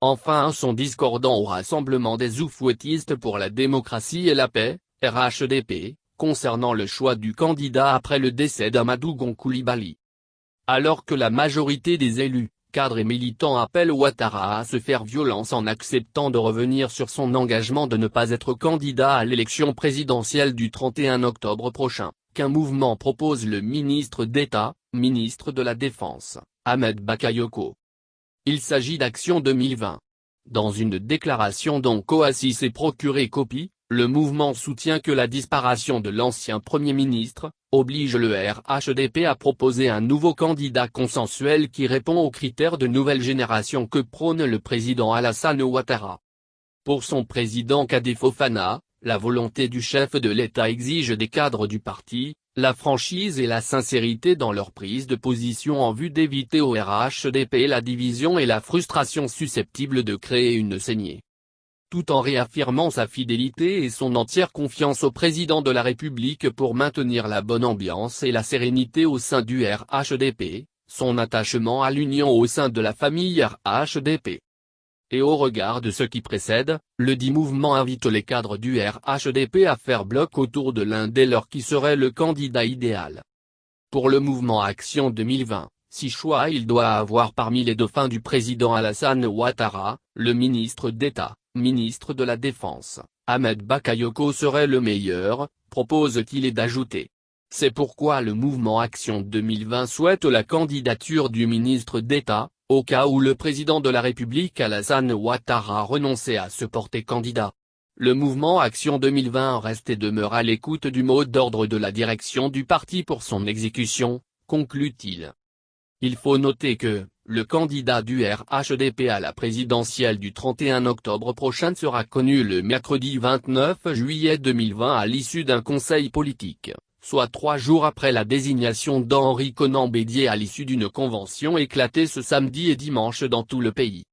Enfin un son discordant au Rassemblement des oufouettistes pour la démocratie et la paix, RHDP, concernant le choix du candidat après le décès d'Amadou Gon Coulibaly. Alors que la majorité des élus, cadres et militants appellent Ouattara à se faire violence en acceptant de revenir sur son engagement de ne pas être candidat à l'élection présidentielle du 31 octobre prochain, qu'un mouvement propose le ministre d'État, ministre de la Défense, Ahmed Bakayoko. Il s'agit d'Action 2020. Dans une déclaration dont Coassis s'est procuré copie, le mouvement soutient que la disparition de l'ancien Premier ministre oblige le RHDP à proposer un nouveau candidat consensuel qui répond aux critères de nouvelle génération que prône le président Alassane Ouattara. Pour son président Kadé Fofana, la volonté du chef de l'État exige des cadres du parti, la franchise et la sincérité dans leur prise de position en vue d'éviter au RHDP la division et la frustration susceptible de créer une saignée. Tout en réaffirmant sa fidélité et son entière confiance au président de la République pour maintenir la bonne ambiance et la sérénité au sein du RHDP, son attachement à l'union au sein de la famille RHDP. Et au regard de ce qui précède, le dit mouvement invite les cadres du RHDP à faire bloc autour de l'un des leurs qui serait le candidat idéal. Pour le mouvement Action 2020, si choix il doit avoir parmi les dauphins du président Alassane Ouattara, le ministre d'État, ministre de la Défense, Ahmed Bakayoko serait le meilleur, propose-t-il et d'ajouter. C'est pourquoi le mouvement Action 2020 souhaite la candidature du ministre d'État, au cas où le président de la République Alassane Ouattara renonçait à se porter candidat. Le mouvement Action 2020 reste et demeure à l'écoute du mot d'ordre de la direction du parti pour son exécution, conclut-il. Il faut noter que, le candidat du RHDP à la présidentielle du 31 octobre prochain sera connu le mercredi 29 juillet 2020 à l'issue d'un conseil politique, soit 3 jours après la désignation d'Henri Konan Bédié à l'issue d'une convention éclatée ce samedi et dimanche dans tout le pays.